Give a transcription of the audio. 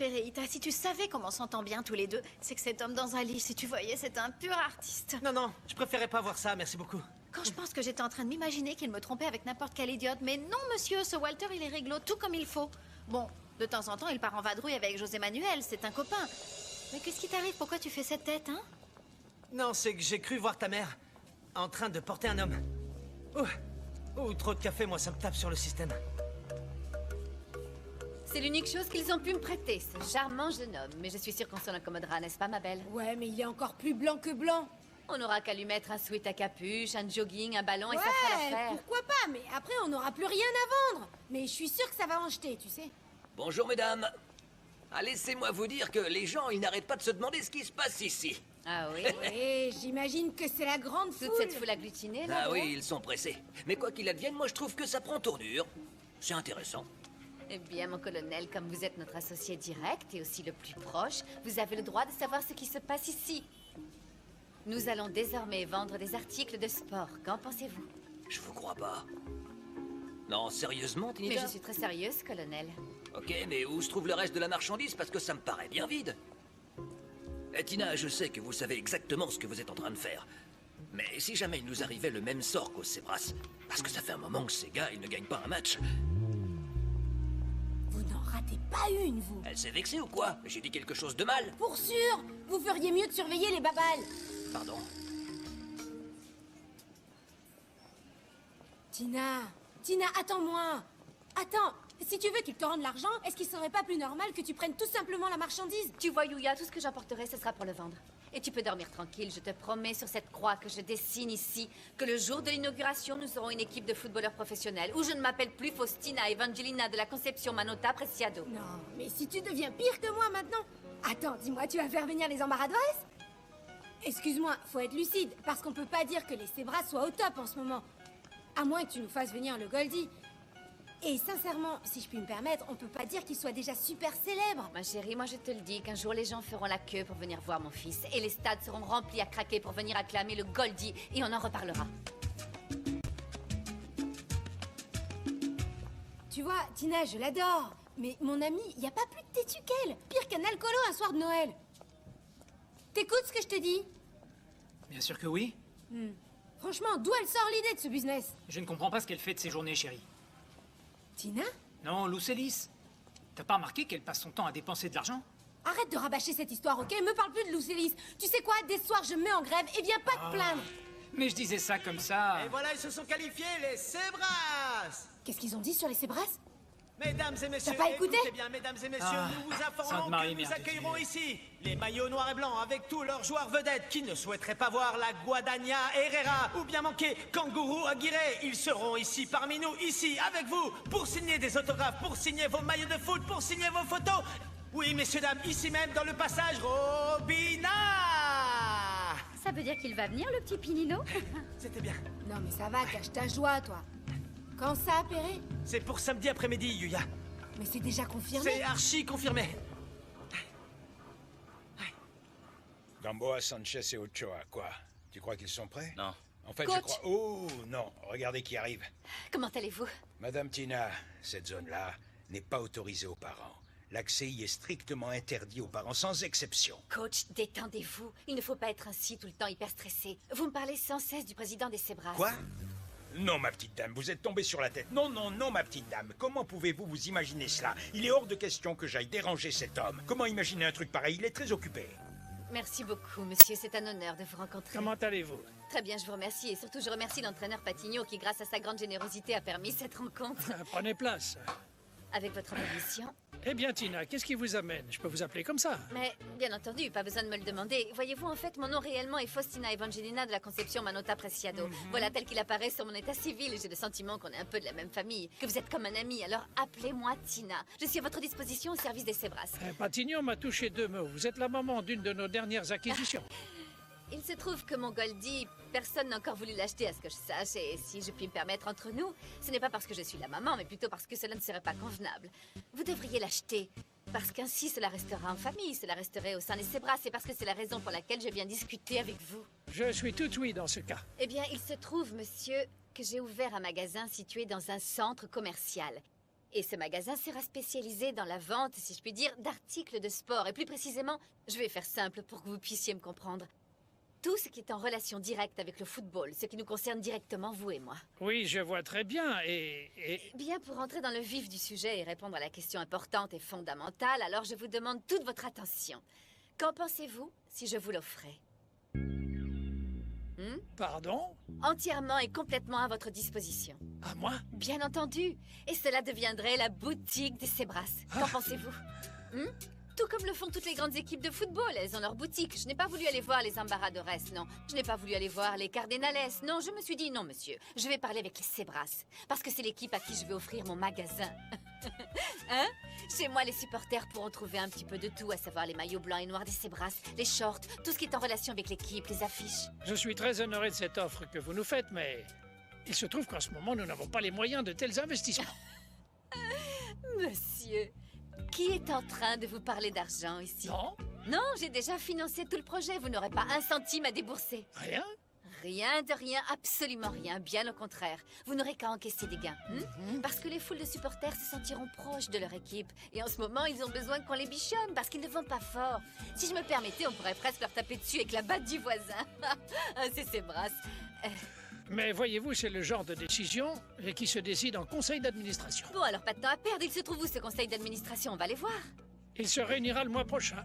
Péréita, si tu savais comment on s'entend bien tous les deux, c'est que cet homme dans un lit, si tu voyais, c'est un pur artiste. Non, je préférais pas voir ça, merci beaucoup. Quand je pense que j'étais en train de m'imaginer qu'il me trompait avec n'importe quel idiote, mais non, monsieur, ce Walter, il est réglo, tout comme il faut. Bon, de temps en temps, il part en vadrouille avec José Manuel, c'est un copain. Mais qu'est-ce qui t'arrive? Pourquoi tu fais cette tête, hein? Non, c'est que j'ai cru voir ta mère en train de porter un homme. Trop de café, moi, ça me tape sur le système. C'est l'unique chose qu'ils ont pu me prêter, ce charmant jeune homme. Mais je suis sûre qu'on s'en accommodera, n'est-ce pas, ma belle? Ouais, mais il est encore plus blanc que blanc. On n'aura qu'à lui mettre un sweat à capuche, un jogging, un ballon et ça fera l'affaire. Pourquoi pas, mais après on n'aura plus rien à vendre. Mais je suis sûre que ça va en jeter, tu sais. Bonjour, mesdames. Ah, laissez-moi vous dire que les gens, ils n'arrêtent pas de se demander ce qui se passe ici. Ah oui? Et j'imagine que c'est la grande foule. Toute cette foule agglutinée, là? Ah oui, ils sont pressés. Mais quoi qu'il advienne, moi je trouve que ça prend tournure. C'est intéressant. Eh bien, mon colonel, comme vous êtes notre associé direct et aussi le plus proche, vous avez le droit de savoir ce qui se passe ici. Nous allons désormais vendre des articles de sport. Qu'en pensez-vous? Je vous crois pas. Non, sérieusement, Tinita? Mais je suis très sérieuse, colonel. Ok, mais où se trouve le reste de la marchandise? Parce que ça me paraît bien vide. Eh, Tina, je sais que vous savez exactement ce que vous êtes en train de faire. Mais si jamais il nous arrivait le même sort qu'aux Sebras, parce que ça fait un moment que ces gars, ils ne gagnent pas un match. Vous n'en ratez pas une, vous. Elle s'est vexée ou quoi? J'ai dit quelque chose de mal? Pour sûr, vous feriez mieux de surveiller les babales. Pardon. Tina, attends-moi. Attends, si tu veux qu'ils te rendent l'argent, est-ce qu'il serait pas plus normal que tu prennes tout simplement la marchandise? Tu vois, Yuya, tout ce que j'apporterai, ce sera pour le vendre. Et tu peux dormir tranquille, je te promets sur cette croix que je dessine ici, que le jour de l'inauguration, nous aurons une équipe de footballeurs professionnels, où je ne m'appelle plus Faustina Evangelina de la Conception Manota Preciado. Non, mais si tu deviens pire que moi maintenant. Attends, dis-moi, tu vas faire venir les embarras Excuse-moi, faut être lucide, parce qu'on peut pas dire que les Sebras soient au top en ce moment. À moins que tu nous fasses venir le Goldie. Et sincèrement, si je puis me permettre, on peut pas dire qu'il soit déjà super célèbre. Ma chérie, moi je te le dis, qu'un jour les gens feront la queue pour venir voir mon fils. Et les stades seront remplis à craquer pour venir acclamer le Goldie. Et on en reparlera. Tu vois, Tina, je l'adore. Mais mon ami, y a pas plus têtu qu'elle. Pire qu'un alcoolo un soir de Noël. T'écoutes ce que je te dis? Bien sûr que oui. Franchement, d'où elle sort l'idée de ce business? Je ne comprends pas ce qu'elle fait de ses journées, chérie. Tina? Non, Lucélis. T'as pas remarqué qu'elle passe son temps à dépenser de l'argent? Arrête de rabâcher cette histoire, ok? Me parle plus de Lucélis. Tu sais quoi? Des soirs, je me mets en grève et viens pas te plaindre. Mais je disais ça comme ça. Et voilà, ils se sont qualifiés, les Sebras! Qu'est-ce qu'ils ont dit sur les Sebras? Mesdames et messieurs, T'as pas écouté? écoutez bien, mesdames et messieurs, nous vous informons Sainte-Marie, que nous mère de accueillerons Dieu. ici les maillots noirs et blancs avec tous leurs joueurs vedettes qui ne souhaiteraient pas voir la Guadagnha Herrera ou bien manquer Kangourou Aguirre. Ils seront ici parmi nous, ici avec vous, pour signer des autographes, pour signer vos maillots de foot, pour signer vos photos. Oui, messieurs, dames, ici même dans le passage Robina. Ça veut dire qu'il va venir, le petit Pinino? C'était bien. Non mais ça va, cache ta joie, toi. Quand ça, Péré? C'est pour samedi après-midi, Yuya. Mais c'est déjà confirmé. C'est archi confirmé. Gamboa, Sanchez et Ochoa, quoi? Tu crois qu'ils sont prêts? Non. En fait, Coach. je crois... Oh, non, regardez qui arrive. Comment allez-vous? Madame Tina, cette zone-là n'est pas autorisée aux parents. L'accès y est strictement interdit aux parents, sans exception. Coach, détendez-vous. Il ne faut pas être ainsi tout le temps hyper stressé. Vous me parlez sans cesse du président des Sebras. Quoi? Non, ma petite dame, vous êtes tombée sur la tête. Non, non, non, ma petite dame. Comment pouvez-vous vous imaginer cela? Il est hors de question que j'aille déranger cet homme. Comment imaginer un truc pareil? Il est très occupé. Merci beaucoup, monsieur. C'est un honneur de vous rencontrer. Comment allez-vous? Très bien, je vous remercie. Et surtout, je remercie l'entraîneur Patigno qui, grâce à sa grande générosité, a permis cette rencontre. Prenez place. Avec votre permission. Eh bien, Tina, qu'est-ce qui vous amène? Je peux vous appeler comme ça. Mais, bien entendu, pas besoin de me le demander. Voyez-vous, en fait, mon nom réellement est Faustina Evangelina de la Conception Manota Preciado. Voilà tel qu'il apparaît sur mon état civil. J'ai le sentiment qu'on est un peu de la même famille, que vous êtes comme un ami. Alors, appelez-moi Tina. Je suis à votre disposition au service des Sebras. Patignon m'a touché deux mots. Vous êtes la maman d'une de nos dernières acquisitions. Il se trouve que mon Goldie, personne n'a encore voulu l'acheter à ce que je sache, et si je puis me permettre entre nous, ce n'est pas parce que je suis la maman, mais plutôt parce que cela ne serait pas convenable. Vous devriez l'acheter, parce qu'ainsi cela restera en famille, cela resterait au sein des Sebras, et parce que c'est la raison pour laquelle je viens discuter avec vous. Je suis tout oui dans ce cas. Eh bien, il se trouve, monsieur, que j'ai ouvert un magasin situé dans un centre commercial. Et ce magasin sera spécialisé dans la vente, si je puis dire, d'articles de sport. Et plus précisément, je vais faire simple pour que vous puissiez me comprendre. Tout ce qui est en relation directe avec le football, ce qui nous concerne directement, vous et moi. Oui, je vois très bien, Bien, pour entrer dans le vif du sujet et répondre à la question importante et fondamentale, alors je vous demande toute votre attention. Qu'en pensez-vous si je vous l'offrais? Pardon? Entièrement et complètement à votre disposition. À moi? Bien entendu. Et cela deviendrait la boutique des Sebras. Qu'en pensez-vous? Tout comme le font toutes les grandes équipes de football. Elles ont leur boutique. Je n'ai pas voulu aller voir les Embaradores, non. Je n'ai pas voulu aller voir les Cardenales. Non, je me suis dit, non, monsieur. Je vais parler avec les Sebras. Parce que c'est l'équipe à qui je vais offrir mon magasin. Hein? Chez moi, les supporters pourront trouver un petit peu de tout, à savoir les maillots blancs et noirs des Sebras, les shorts, tout ce qui est en relation avec l'équipe, les affiches. Je suis très honoré de cette offre que vous nous faites, mais il se trouve qu'en ce moment, nous n'avons pas les moyens de tels investissements. Monsieur, qui est en train de vous parler d'argent ici? Non? Non, j'ai déjà financé tout le projet. Vous n'aurez pas un centime à débourser. Rien? Rien de rien, absolument rien, bien au contraire. Vous n'aurez qu'à encaisser des gains. Parce que les foules de supporters se sentiront proches de leur équipe. Et en ce moment, ils ont besoin qu'on les bichonne parce qu'ils ne vont pas fort. Si je me permettais, on pourrait presque leur taper dessus avec la batte du voisin. Ah, c'est ses brasses. Mais voyez-vous, c'est le genre de décision qui se décide en conseil d'administration. Bon, alors pas de temps à perdre. Il se trouve où ce conseil d'administration? On va les voir. Il se réunira le mois prochain.